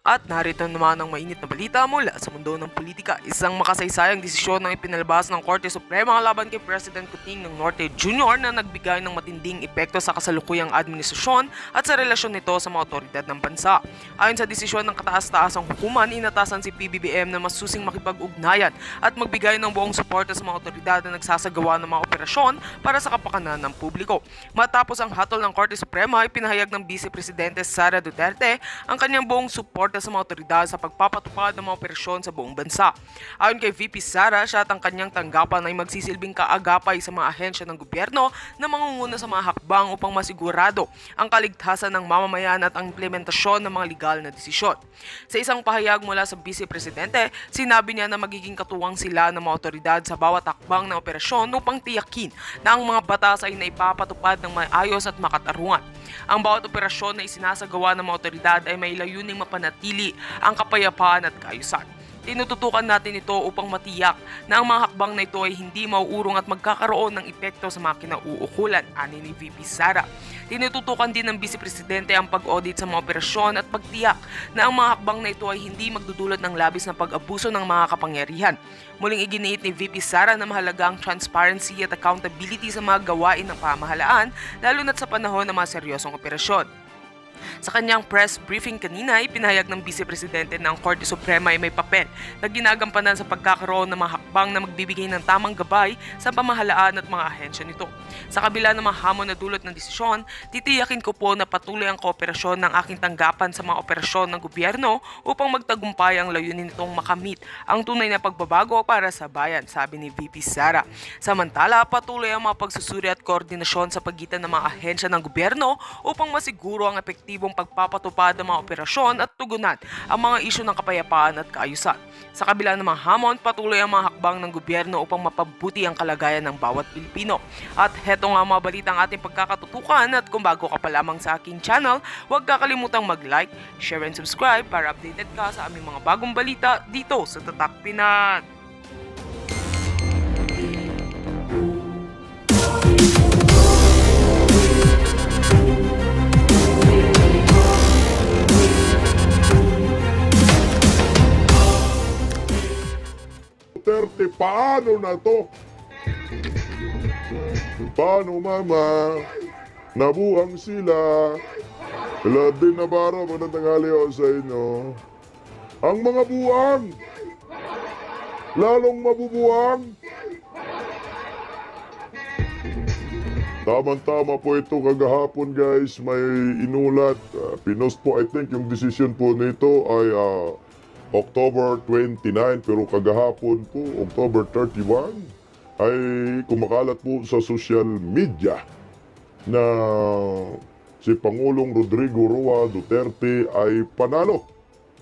At narito naman ang mainit na balita mula sa mundo ng politika. Isang makasaysayang desisyon ng ipinalabas ng Korte Suprema laban kay President Kuting ng Norte Jr. na nagbigay ng matinding epekto sa kasalukuyang administrasyon at sa relasyon nito sa mga otoridad ng bansa. Ayon sa desisyon ng kataas-taasang hukuman, inatasan si PBBM na masusing makipag-ugnayan at magbigay ng buong suporta sa mga otoridad na nagsasagawa ng mga operasyon para sa kapakanan ng publiko. Matapos ang hatol ng Korte Suprema, ipinahayag ng Vice Presidente Sara Duterte ang kanyang buong suporta sa mga otoridad sa pagpapatupad ng mga operasyon sa buong bansa. Ayon kay VP Sara, siya at ang kanyang tanggapan ay magsisilbing kaagapay sa mga ahensya ng gobyerno na mangunguna sa mga hakbang upang masigurado ang kaligtasan ng mamamayan at ang implementasyon ng mga legal na desisyon. Sa isang pahayag mula sa Vice Presidente, sinabi niya na magiging katuwang sila ng mga otoridad sa bawat hakbang ng operasyon upang tiyakin na ang mga batas ay naipapatupad ng maayos at makatarungan. Ang bawat operasyon na isinasagawa ng mga otoridad ay may layuning mapanatili ang kapayapaan at kaayusan. Tinututukan natin ito upang matiyak na ang mga hakbang na ito ay hindi mauurong at magkakaroon ng epekto sa mga kinauukulan, ani ni VP Sara. Tinututukan din ng Vice Presidente ang pag-audit sa mga operasyon at pagtiyak na ang mga hakbang na ito ay hindi magdudulot ng labis na pag-abuso ng mga kapangyarihan. Muling iginiit ni VP Sara na mahalaga ang transparency at accountability sa mga gawain ng pamahalaan, lalo na't sa panahon ng mga seryosong operasyon. Sa kanyang press briefing kanina, ipinahayag ng Vice Presidente ng Korte Suprema ay may papel na ginagampanan sa pagkakaroon ng mga hakbang na magbibigay ng tamang gabay sa pamahalaan at mga ahensya nito. Sa kabila ng mga hamon na dulot ng desisyon, titiyakin ko po na patuloy ang kooperasyon ng aking tanggapan sa mga operasyon ng gobyerno upang magtagumpay ang layunin nitong makamit ang tunay na pagbabago para sa bayan, sabi ni VP Sara. Samantala, patuloy ang mga pagsusuri at koordinasyon sa pagitan ng mga ahensya ng gobyerno upang masiguro ang epektibong pagpapatupad ng mga operasyon at tugunan ang mga isyu ng kapayapaan at kaayusan. Sa kabila ng mga hamon, patuloy ang mga hakbang ng gobyerno upang mapabuti ang kalagayan ng bawat Pilipino. At heto nga mga balitang ating pagkakatutukan, at kung bago ka pa lamang sa aking channel, huwag kakalimutang mag-like, share and subscribe para updated ka sa aming mga bagong balita dito sa Tatak Pinas. Duterte, paano na to? Paano mama? Nabuang sila. Lahat din na baro, magandang tanghali ako sa inyo. Ang mga buwang, lalong mabubuwang. Tama-tama po ito kagahapon guys, may inulat. Pinost po, I think yung decision po nito ay October 29, pero kagahapon po, October 31, ay kumakalat po sa social media na si Pangulong Rodrigo Roa Duterte ay panalo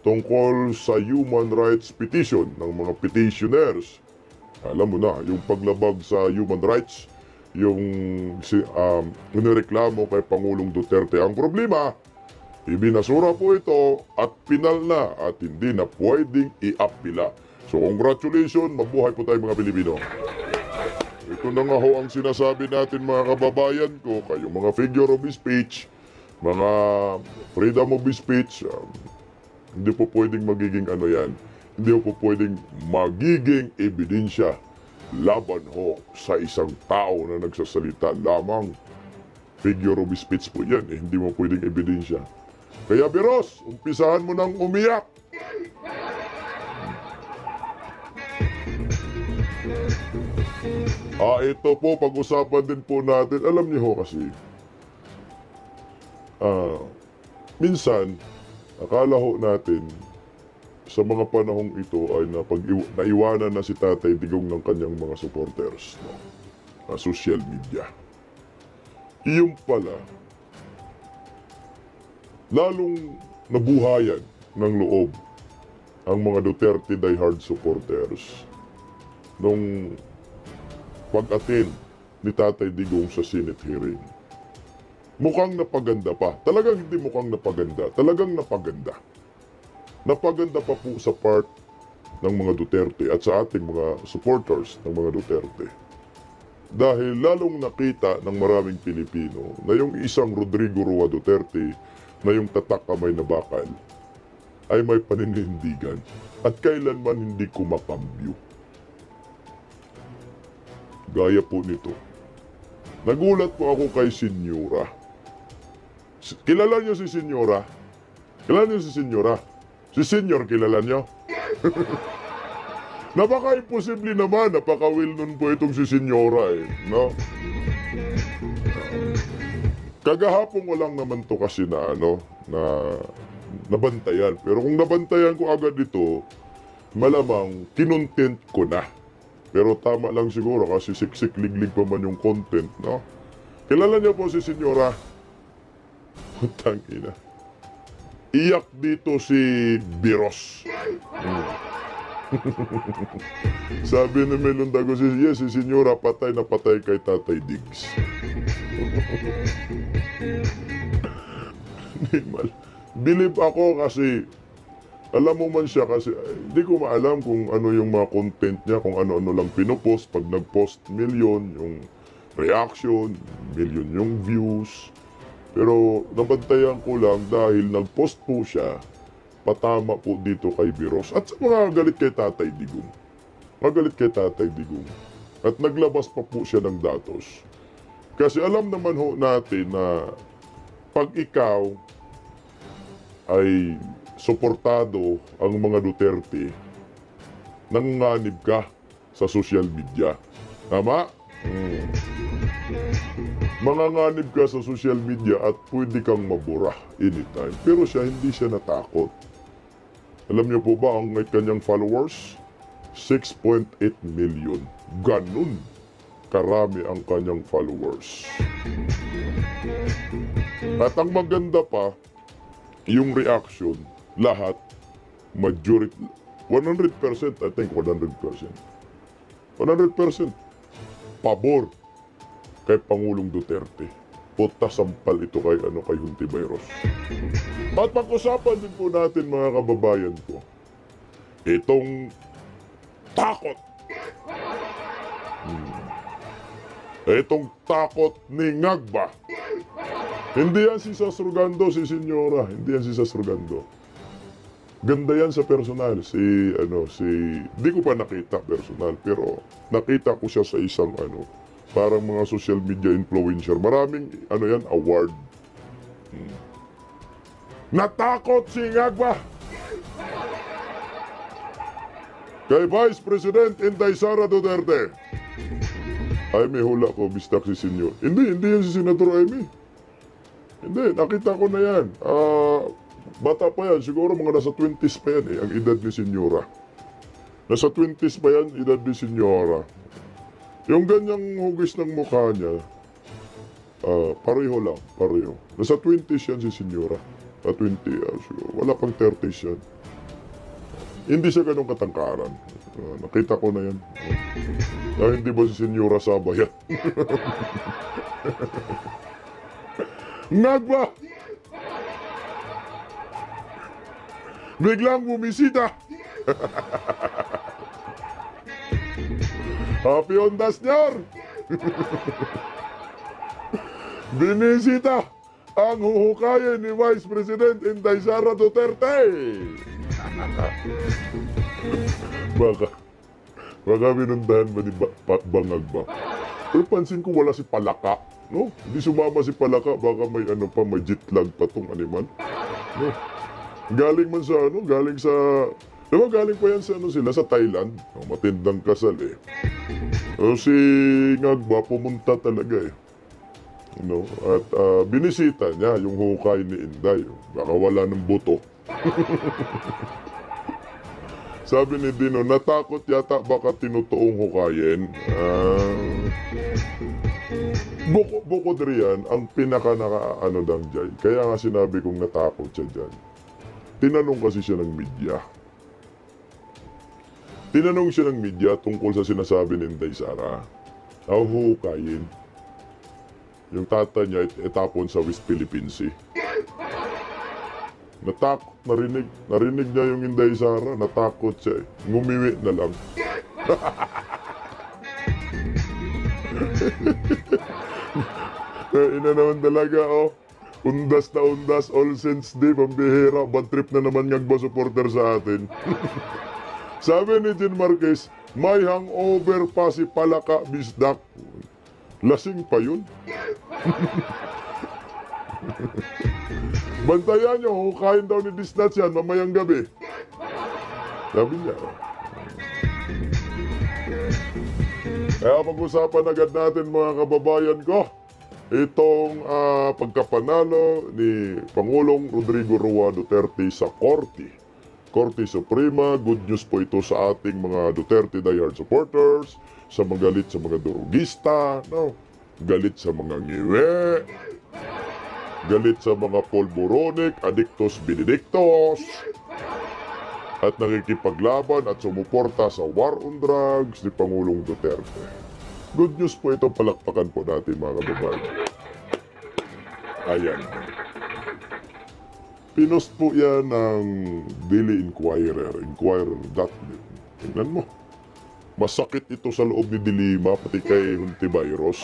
tungkol sa human rights petition ng mga petitioners. Alam mo na, yung paglabag sa human rights, yung nireklamo kay Pangulong Duterte. Ang problema, ibinasura po ito at pinal na at hindi na pwedeng i-apila. So congratulations, mabuhay po tayo mga Pilipino. Ito na nga ho ang sinasabi natin mga kababayan ko, kayong mga figure of speech, mga freedom of speech, hindi po pwedeng magiging ano yan, hindi po pwedeng magiging ebidensya laban ho sa isang tao na nagsasalita lamang. Figure of speech po yan, hindi mo pwedeng ebidensya. Kaya Biros, umpisahan mo nang umiyak. Ito po, pag-usapan din po natin. Alam niyo ho kasi, minsan, akala ho natin, sa mga panahong ito ay naiwanan na si Tatay Digong ng kanyang mga supporters, no? Social media. Iyon pala, lalong nabuhayan ng loob ang mga Duterte diehard supporters nung pag-attend ni Tatay Digong sa Senate hearing. Mukhang napaganda pa. Talagang hindi mukhang napaganda. Talagang napaganda. Napaganda pa po sa part ng mga Duterte at sa ating mga supporters ng mga Duterte. Dahil lalong nakita ng maraming Pilipino na yung isang Rodrigo Roa Duterte na yung tatak kamay na bakal ay may paninindigan at kailanman hindi kumakambyo. Gaya po nito. Nagulat po ako kay Senyora. Kilala niyo si Senyora? Kilala niyo si Senyora? Si Senyor, kilala niyo? Napaka-imposible naman, napaka-well-known po itong si Senyora no? Kagahapon ko lang naman to kasi na nabantayan. Pero kung nabantayan ko agad ito, malamang kinontent ko na. Pero tama lang siguro kasi siksik-liglig pa man yung content, no? Kilala niyo po si Senyora? Putang ina. Iyak dito si Biros. Sabi ni Melondago, si Senyora patay na patay kay Tatay Diggs. Believe ako kasi alam mo man siya kasi hindi ko maalam kung ano yung mga content niya, kung ano-ano lang pinopost. Pag nag-post million yung reaction, million yung views. Pero nabantayan ko lang dahil nag-post po siya, patama po dito kay Biros. At sa mga galit kay Tatay Digong. Magalit kay Tatay Digong. At naglabas pa po siya ng datos. Kasi alam naman ho natin na pag ikaw ay suportado ang mga Duterte, nanganganib ka sa social media. Tama? Manganganib ka sa social media at pwede kang mabura anytime. Pero hindi siya natakot. Alam niyo po ba ang kanyang followers? 6.8 million. Ganun karami ang kanyang followers. At ang maganda pa, yung reaction, lahat, majority, 100%, I think 100%. 100% pabor kay Pangulong Duterte. Puta sampal ito kay Hontiveros. At pag-usapan din po natin mga kababayan ko, itong takot. Itong takot ni Ngagba. Hindi yan si Sasurgando, si Senyora. Hindi yan si Sasurgando. Ganda yan sa personal. Di ko pa nakita personal, pero nakita ko siya sa isang parang mga social media influencer. Maraming award. Natakot si Ngagba kay Vice President Inday Sara Duterte. Ay, may hula ko, bistak si Senyor. Hindi yan si Senator Amy. Hindi, nakita ko na yan. Bata pa yan, siguro mga nasa 20s pa yan ang edad ni Senyora. Nasa 20s pa yan, edad ni Senyora. Yung ganyang hugis ng mukha niya, pareho lang, pareho. Nasa 20s yan si Senyora. 20 siguro. Wala pang 30s yan. Hindi siya ganun katangkaran. Nakita ko na yan. Hindi ba si Senyora Sabay yan? Ngagba! Biglang bumisita! Happy Ondas Nyar! Binisita ang huhukayin ni Vice President Inday Sara Duterte! Baka binundahan ba ni Bangag ba? Pero pansin ko wala si Palaka, no? Hindi sumama si Palaka, baka may may jet lag pa tong animal. No? Galing man sa galing sa... Diba galing pa yan sa sila sa Thailand? Matindang kasal eh. Si Ngagba pumunta talaga eh. At binisita niya yung hukay ni Inday. Baka wala ng buto. Sabi ni Dino, natakot yata baka tinutuong hukayin. Bukod riyan, ang pinaka dyan. Kaya nga sinabi kong natakot siya dyan. Tinanong kasi siya ng media. Tinanong siya ng media tungkol sa sinasabi ni Inday Sara. Huhukayin. Yung tata niya itapon sa West Philippine Sea. Natakot, narinig niya yung Inday Sara, natakot siya eh. Ngumiwi na lang. Ina naman talaga Undas na undas, all sense di, pambihira, bad trip na naman ngagba supporter sa atin. Sabi ni Jean Marquez, may hangover pa si Palaka Bisdak. Lasing pa yun. Bantayan nyo, hukain daw ni Disnats yan mamayang gabi. Sabi niya. Kaya pag-usapan agad natin mga kababayan ko, itong pagkapanalo ni Pangulong Rodrigo Roa Duterte sa Korte Suprema. Good news po ito sa ating mga Duterte diehard supporters, sa mga galit sa mga durugista, no? Galit sa mga ngiwe, galit sa mga polboronic, adictos benedictos, at nakikipaglaban at sumuporta sa war on drugs ni Pangulong Duterte. Good news po ito, palakpakan po natin mga kababayan. Ayan. Pinost po yan ng Daily Inquirer.net. Tingnan mo. Masakit ito sa loob ni Dilima, pati kay Hontivirus.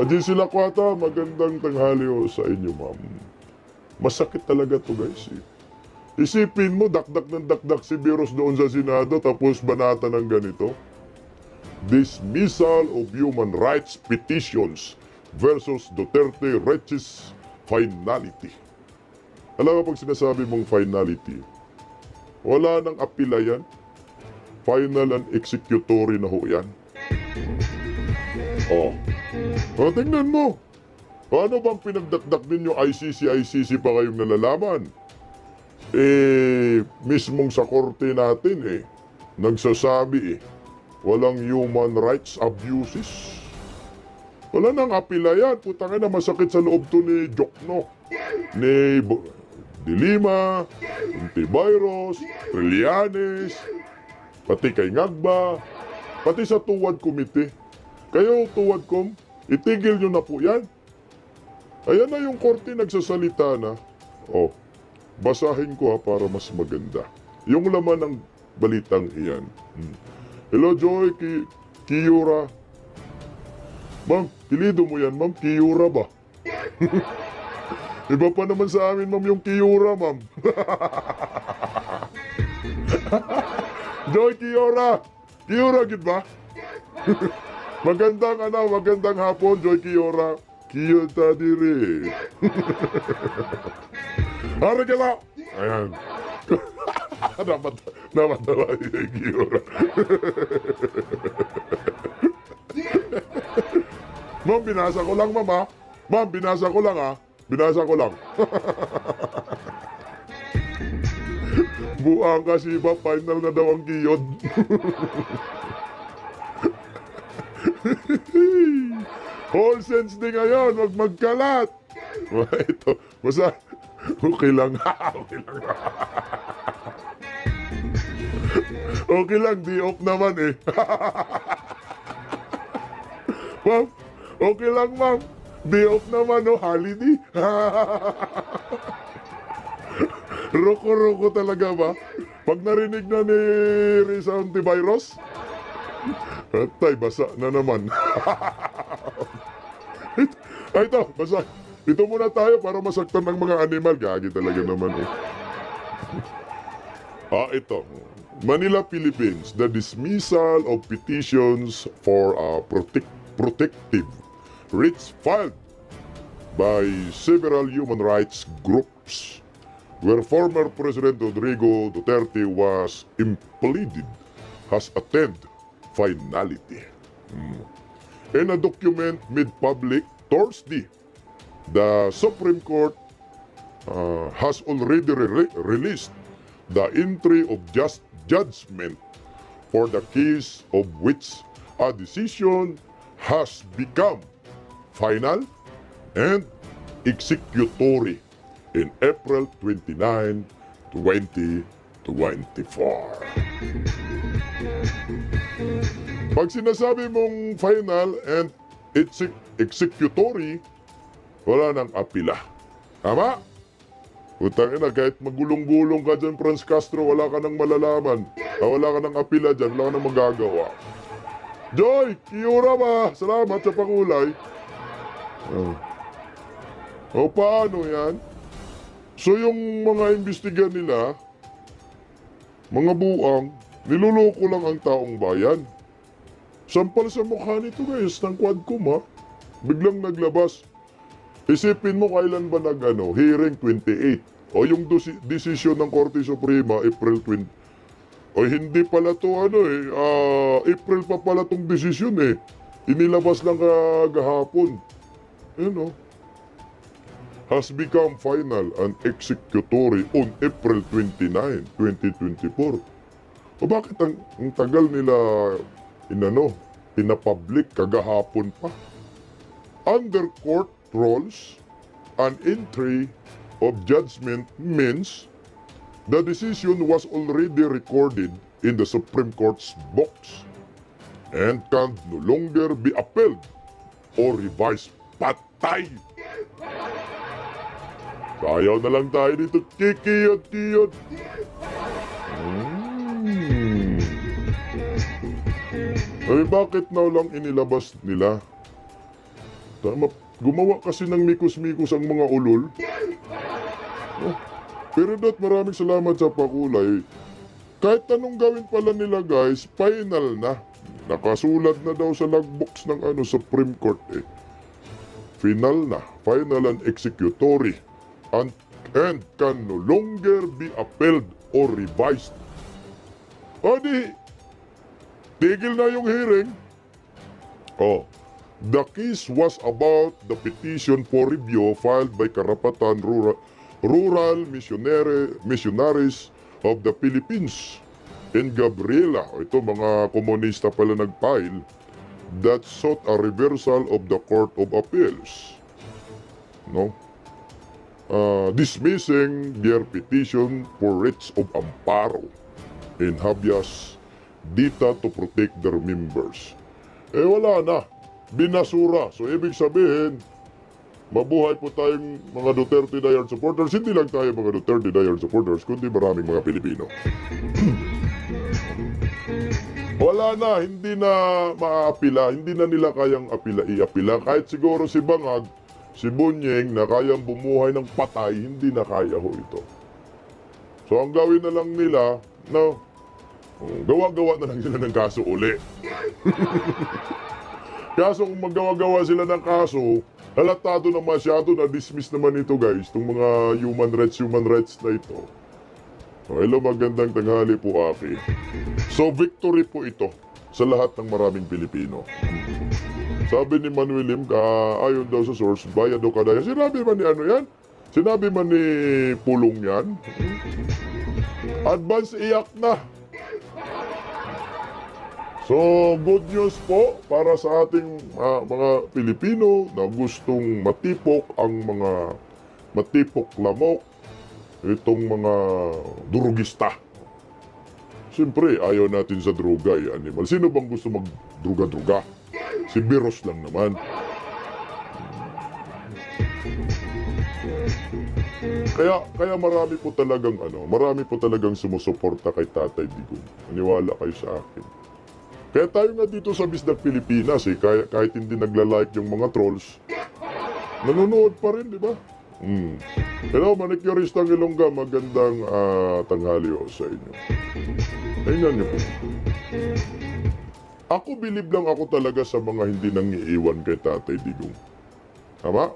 Di sila kwata, magandang tanghali ho sa inyo, ma'am. Masakit talaga to guys. Isipin mo, dakdak ng dakdak si Virus doon sa Senado, tapos banata ng ganito. Dismissal of human rights petitions versus Duterte reaches finality. Alam mo pag sinasabi mong finality, wala nang apila yan. Final and executory na ho yan. Tingnan mo. Paano bang pinagdakdak ninyo ICC pa kayong nalalaman? Mismong sa korte natin nagsasabi walang human rights abuses. Wala nang apila yan. Putangin na masakit sa loob to ni Jokno, ni Dilima, Hontivirus, Trillanes, pati kay Ngagba, pati sa Tuwad Committee. Kayo, Tuwad Com, itigil nyo na po yan. Ayan na yung korte nagsasalita na. Basahin ko para mas maganda. Yung laman ng balitang iyan. Hello, Joy, Kiyura. Ma'am, pilido mo yan, ma'am. Kiyura ba? Iba pa naman sa amin, ma'am, yung Kiyura, ma'am. Joy, Kiyura. Kiyura, gid ba? Magandang hapon, Joy Kiyura. Kiyota dire. Hari ka na. Ayan. Namatawa yung Kiyura. Ma'am, binasa ko lang, ma'am, ha? Ma'am, binasa ko lang, ha? Binasa ko lang. Buang kasi ba, final na daw ang giyod. All sense din ngayon, wag magkalat. Ito, basta, okay lang. Okay lang. Okay lang, di off naman eh. Ma'am, okay lang ma'am. Di off naman, no? Holiday. Roko-roko talaga ba? Pag narinig na ni Risa Hontivirus, tay, basa na naman. Ay, ito, basa. Dito muna tayo para masaktan ng mga animal. Gagi talaga naman eh. Ito. Manila, Philippines. The dismissal of petitions for protective writs filed by several human rights groups where former President Rodrigo Duterte was implicated has attained finality. In a document made public Thursday, the Supreme Court has already released the entry of judgment for the case of which a decision has become final and executory in April 29, 2024. Pag sinasabi mong final and executory, wala nang apila. Tama? Utang ina, kahit magulong-gulong ka dyan, Franz Castro, wala ka nang malalaman. Wala ka nang apila dyan, wala ka nang magagawa. Joy, Kiyura ba? Salamat sa pakulay. O paano yan? So yung mga imbestigan nila, mga buang, niloloko lang ang taong bayan. Sampal sa mukha nito guys, ng Quadcom ha. Biglang naglabas. Isipin mo kailan ba hearing 28. O yung desisyon ng Korte Suprema, April 20. O hindi pala to April pa pala tong desisyon eh. Inilabas lang kagahapon. Yun has become final and executory on April 29, 2024. O bakit ang tagal nila pinapublic kagahapon pa? Under court rules, an entry of judgment means the decision was already recorded in the Supreme Court's books and can no longer be appealed or revised. Patay! Sayaw na lang tayo dito, kikiyot-kiyot. Ay, bakit na lang inilabas nila? Tama, gumawa kasi ng mikos-mikos ang mga ulol. Pero maraming salamat sa pakulay. Kahit anong gawin pala nila guys, final na. Nakasulat na daw sa logbooks ng Supreme Court eh. Final na, final and executory. And can no longer be appealed or revised. O tigil na yung hearing. The case was about the petition for review filed by Karapatan Rural Missionaries of the Philippines in Gabriela. Ito mga komunista pala nag-file that sought a reversal of the Court of Appeals. Dismissing their petition for writs of amparo in habeas data to protect their members. Wala na. Binasura. So, ibig sabihin, mabuhay po tayong mga Duterte Dayard supporters. Hindi lang tayo mga Duterte Dayard supporters, kundi maraming mga Pilipino. Wala na. Hindi na maaapila. Hindi na nila kayang iapila. Kahit siguro si Bangag, si Bunyeng na kayang bumuhay ng patay, hindi na kaya ho ito. So ang gawin na lang nila, gawa-gawa na lang sila ng kaso uli. Kaso kung magawa-gawa sila ng kaso, halatado na masyado na dismiss naman ito guys, itong mga human rights na ito. Hello, magandang tanghali po Aki. So victory po ito sa lahat ng maraming Pilipino. Sabi ni Manuel Lim, ayon daw sa source, bayad o kadaya. Sinabi man ni yan? Sinabi man ni Pulong yan? Advance iyak na. So, good news po para sa ating mga Pilipino na gustong matipok lamok, itong mga durugista. Siyempre, ayaw natin sa droga animal. Sino bang gusto magdruga-druga? Si Biros lang naman. Kaya marami po talagang sumusuporta kay Tatay Digong. Maniwala kayo sa akin. Kaya tayo nga dito sa Bisdak Pilipinas kahit hindi nagla-like yung mga trolls, nanonood pa rin, di ba? Hello, Manicuristang Ilongga, magandang tanghali sa inyo. Tingnan niyo po. Ako bilib lang ako talaga sa mga hindi nangiiwan kay Tatay Digong. Tama?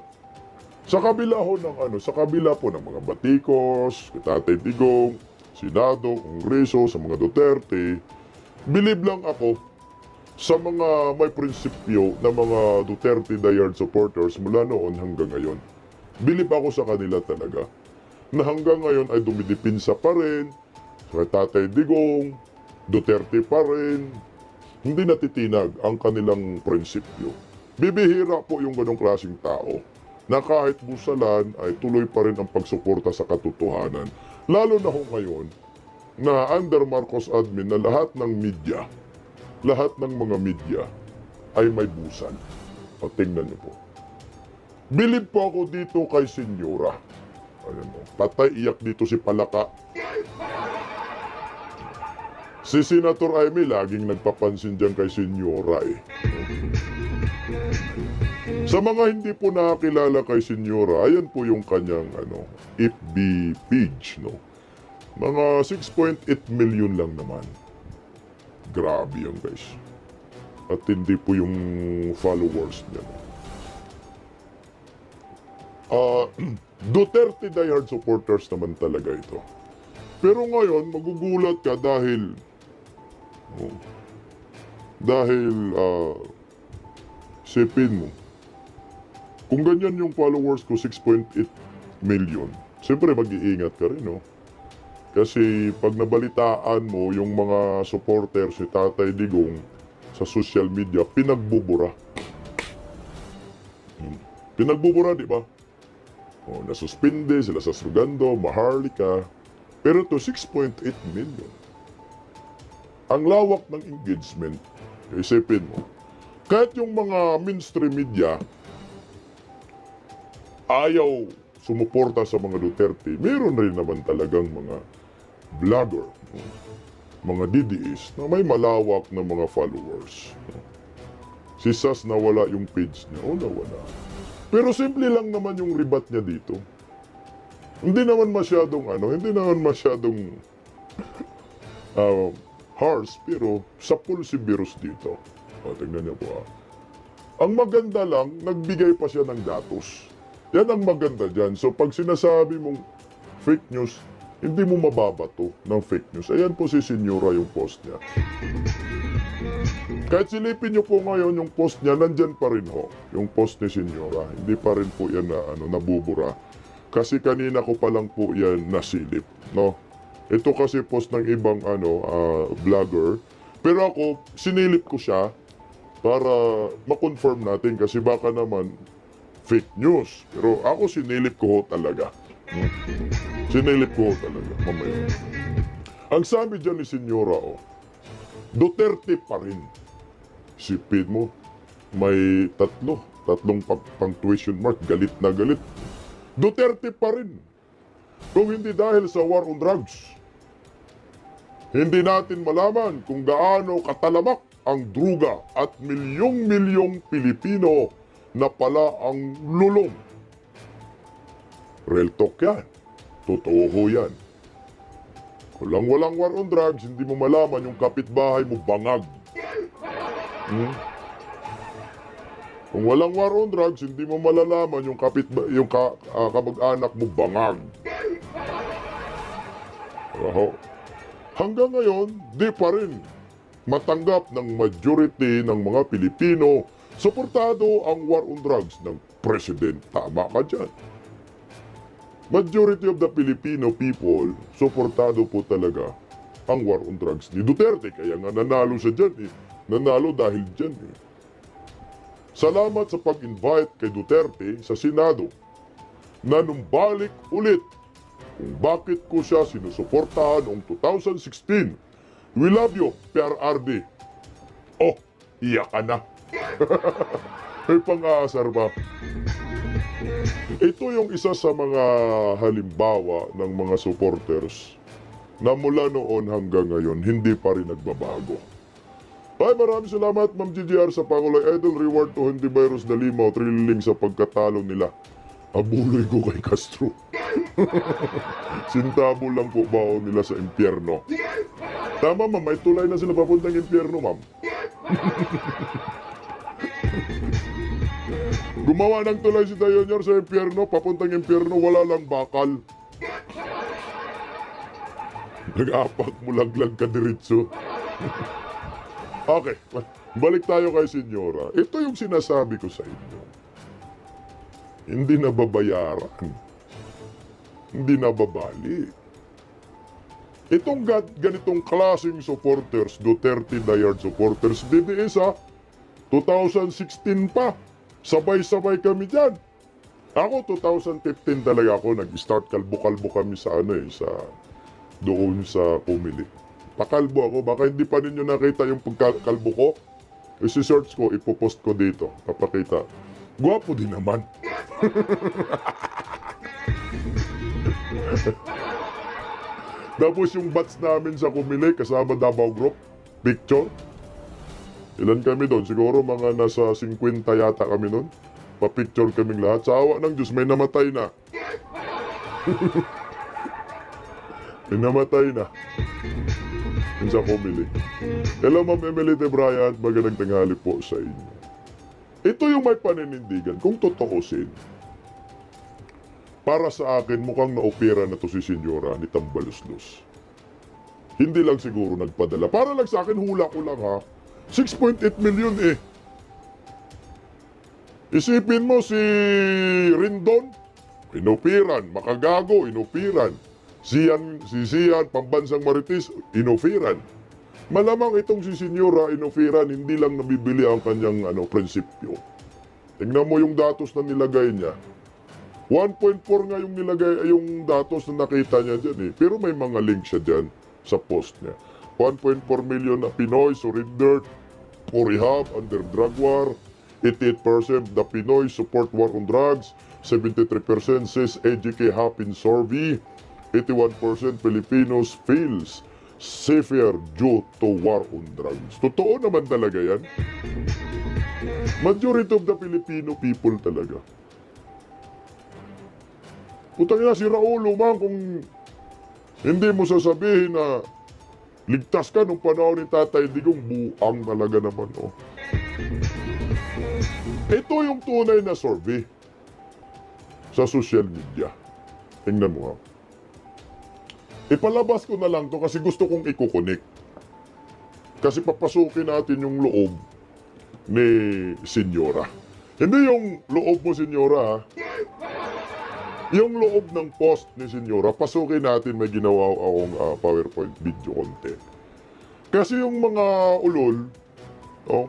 Sa kabila po ng mga batikos, kay Tatay Digong, Senado, Kongreso, sa mga Duterte, bilib lang ako sa mga may prinsipyo na mga Duterte Dayard supporters mula noon hanggang ngayon. Bilib ako sa kanila talaga na hanggang ngayon ay dumidipinsa pa rin sa Tatay Digong, Duterte pa rin, hindi natitinag ang kanilang prinsipyo. Bibihira po yung ganong klaseng tao na kahit busalan ay tuloy pa rin ang pagsuporta sa katotohanan. Lalo na ho ngayon na under Marcos admin na lahat ng mga media ay may busan. O tingnan niyo po. Bilib po ako dito kay Senyora. Ayan mo, patay iyak dito si Palaka. Si Senator Aimee laging nagpapansin dyan kay Senyora eh. Sa mga hindi po nakakilala kay Senyora, ayan po yung kanyang FB page, no? Mga 6.8 million lang naman. Grabe yan, guys. At hindi po yung followers niya. Duterte diehard supporters naman talaga ito. Pero ngayon, magugulat ka dahil sipin mo, kung ganyan yung followers ko, 6.8 million, siyempre mag-iingat ka rin, no? Kasi pag nabalitaan mo yung mga supporters ni Tatay Digong sa social media, pinagbubura. Pinagbubura, di ba? Nasuspinde sila sa Sugando, Maharlika. Pero to 6.8 million. Ang lawak ng engagement, isipin mo, kahit yung mga mainstream media ayaw sumuporta sa mga Duterte, meron rin naman talagang mga vlogger, mga DDS na may malawak na mga followers. Si Sas nawala yung page niya, nawala. Pero simple lang naman yung ribat niya dito. Hindi naman masyadong harsh, pero sapul si virus dito. Tingnan niyo po. Ang maganda lang, nagbigay pa siya ng datos. Yan ang maganda dyan. So pag sinasabi mong fake news, hindi mo mababato ng fake news. Ayan po si Senyora yung post niya. Kahit silipin niyo po ngayon yung post niya, nandyan pa rin ho. Yung post ni Senyora. Hindi pa rin po yan nabubura. Kasi kanina ko pa lang po yan nasilip. No? Ito kasi post ng ibang vlogger. Pero ako, sinilip ko siya para ma-confirm natin kasi baka naman fake news. Pero ako sinilip ko ho talaga. Sinilip ko ho talaga. Mamaya. Ang sabi dyan ni Senyora, Duterte pa rin. Sipin mo, may tatlong punctuation mark, galit na galit. Duterte pa rin. Kung hindi dahil sa war on drugs. Hindi natin malaman kung gaano katalamak ang druga at milyong-milyong Pilipino na pala ang lulong. Real talk yan. Totoo ho yan. Kung lang walang war on drugs, hindi mo malaman yung kapitbahay mo bangag. Kung walang war on drugs, hindi mo malalaman yung kamag-anak mo bangag. Hanggang ngayon, di pa rin matanggap ng majority ng mga Pilipino suportado ang war on drugs ng President. Tama ka dyan. Majority of the Filipino people, suportado po talaga ang war on drugs ni Duterte. Kaya nga nanalo siya dyan. Nanalo dahil dyan. Salamat sa pag-invite kay Duterte sa Senado na numbalik ulit kung bakit ko siya sinusuportahan noong 2016. We love you, PRRD. Iyak ka na. May pang-aasar ba? Ito yung isa sa mga halimbawa ng mga supporters na mula noon hanggang ngayon hindi pa rin nagbabago. Maraming salamat Ma'am GGR sa Panguloy Idol Reward to Hindi Virus na Limaw, thrilling sa pagkatalo nila. Abuloy ko kay Castro. Sintabo lang po bao nila sa impyerno. Tama ma'am, may tulay na sila papuntang impyerno ma'am. Gumawa ng tulay si Dayonyor sa impyerno, papuntang impyerno, wala lang bakal. Nag-apak mo laglag ka diretso. Okay, balik tayo kay Senyora. Ito yung sinasabi ko sa inyo. Hindi nababayaran. Hindi nababali. Itong ganitong klaseng supporters, Duterte diehard supporters, DDS 2016 pa. Sabay-sabay kami dyan. Ako, 2015 talaga ako nag-start, kalbo-kalbo kami sa doon sa Pumili. Pakalbo ako, baka hindi pa ninyo nakita yung pagkalbo ko. I-search ko, ipopost ko dito. Papakita. Gwapo din naman. Tapos yung batch namin sa Kumili, kasama Davao Group, picture. Ilan kami doon? Siguro mga nasa 50 yata kami doon. Pa-picture kaming lahat. Sa awa ng Diyos, may namatay na. May namatay na. Yun sa Comelec. Hello, Ma'am Emily de Bryant. Magandang tanghali po sa inyo. Ito yung may paninindigan. Kung totoosin, para sa akin, mukhang na-opera na to si Senyora ni Tambaluslos. Hindi lang siguro nagpadala. Para lang sa akin, hula ko lang ha. 6.8 million eh. Isipin mo si Rindon, inopiran. Makagago, inopiran. Si Sian, Pambansang Marites, inopiran. Malamang itong si Senyora, inopiran, hindi lang nabibili ang kanyang prinsipyo. Tingnan mo yung datos na nilagay niya. 1.4 nga yung nilagay, yung datos na nakita niya dyan eh. Pero may mga link siya dyan sa post niya. 1.4 million na Pinoy surrendered for rehab under drug war. 88% the Pinoy support war on drugs. 73% says EJK Hapin survey. 81% Filipinos feels safer due to war on drugs. Totoo naman talaga yan. Majority of the Filipino people talaga. Putang ina, si Raulo man kung hindi mo sasabihin na ligtas ka nung panahon ni Tatay Digong, buang talaga naman, oh. Ito yung tunay na survey sa social media. Tingnan mo, ha. Ipalabas ko na lang to kasi gusto kong i-connect. Kasi papasukin natin yung loob ni Senyora. Hindi yung loob mo, Senyora, ha. Yung loob ng post ni Senyora, pasukin natin, may ginawa akong PowerPoint video content. Kasi yung mga ulol, oh,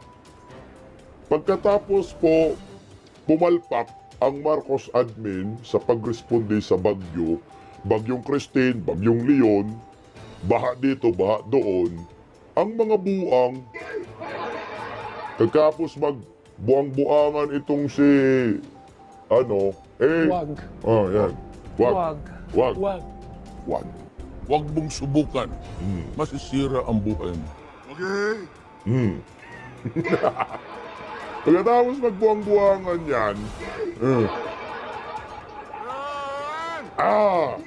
pagkatapos po pumalpak ang Marcos admin sa pagresponde sa bagyo, bagyong Christine, bagyong Leon, baha dito, baha doon, ang mga buang, pagkatapos magbuang-buangan itong si, Wag. Oh, yan. Wag. Wag. Wag. Wag. Huwag mong subukan. Masisira ang buhay mo. Pagkatapos magbuang-buangan yan, ah,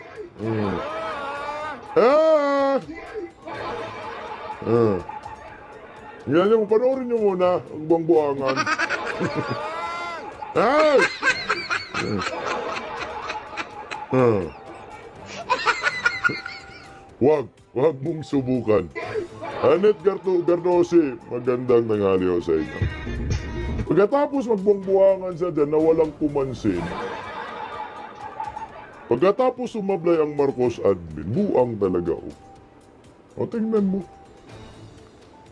yan yung, panoorin nyo muna ang buang-buangan. Ay! Wag mong subukan. Anet Gardosi, magandang tanghali ho sa inyo. Pagkatapos magbuang-buangan siya dyan na walang pumansin, pagkatapos sumablay ang Marcos admin, buang talaga ho. O tingnan mo.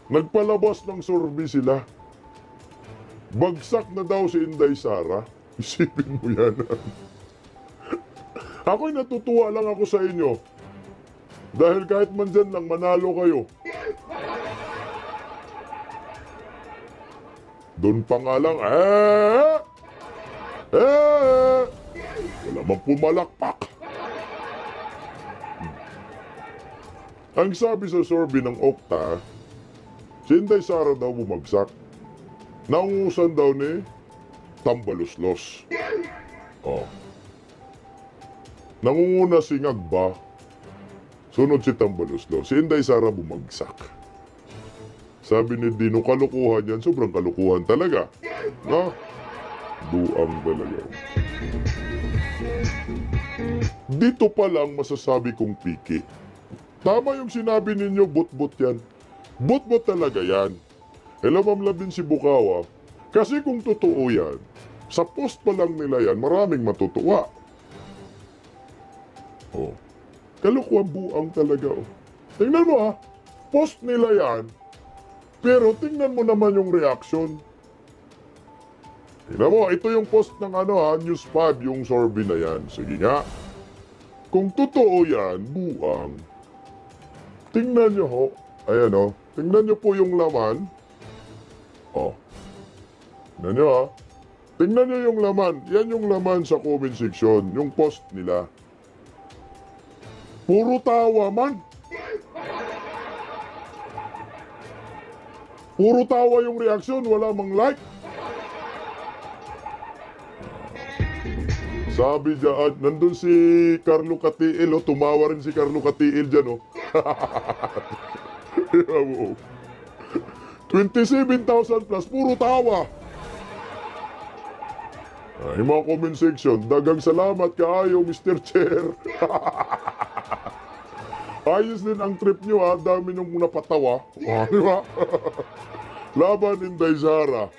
Nagpalabas ng survey sila. Bagsak na daw si Inday Sara. Isipin mo yan. Ako'y natutuwa lang ako sa inyo. Dahil kahit man dyan lang manalo kayo. Doon pa nga lang, wala mang pumalakpak. Ang sabi sa survey ng Okta, si Inday Sara daw bumagsak. Naungusan daw ni Tambaluslos. Oh. Nangunguna si Ngagba. Sunod si Tambaluslos. Si Inday Sara bumagsak. Sabi ni Dino, kalukuhan yan. Sobrang kalukuhan talaga. No? Buang talaga. Dito pa lang masasabi kong piki. Tama yung sinabi ninyo, but-but yan. But-but talaga yan. Hello, Ma'am Labin si Bukawa. Kasi kung totoo yan, sa post pa lang nila yan, maraming matutuwa. Oh. Kalukuhan buang talaga. Oh. Tingnan mo ha, post nila yan, pero tingnan mo naman yung reaction. Tingnan mo, ito yung post ng News 5, yung survey na yan. Sige nga. Kung totoo yan, buang. Tingnan nyo ho. Ayan o. Tingnan nyo po yung laman. Oh. Tingnan nyo ha. Tingnan nyo yung laman. Yan yung laman sa comment section. Yung post nila. Puro tawa man. Puro tawa yung reaksyon. Wala mang like. Sabi dyan, nandun si Carlo Catiil, oh, tumawa rin si Carlo Catiil dyan, oh. Oo. 27,000 plus, puro tawa. Yung mga comment section, dagang salamat kaayo, Mr. Chair. Ayos din ang trip nyo, ha? Dami nyung napatawa. Di ba? Laban Inday Sara.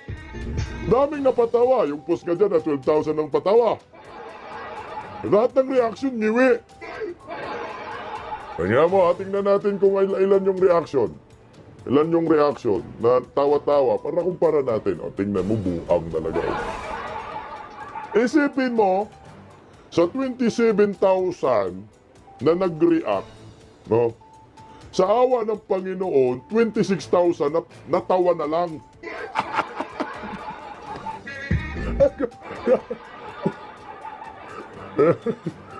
Daming napatawa. Yung post ka dyan na 12,000 ang patawa. Lahat ng reaction, ngiwi. Kanya mo, tingnan natin kung ilan yung reaction. Ilan yung reaction na tawa-tawa para kumpara natin. O, tingnan mo, buang talaga. Isipin mo, sa 27,000 na nag-react, no? Sa awa ng Panginoon, 26,000 na natawa na lang.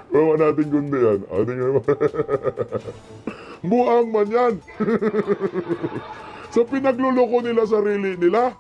Bawa natin kundi yan. Buang man yan. Sa pinagluloko nila sarili nila,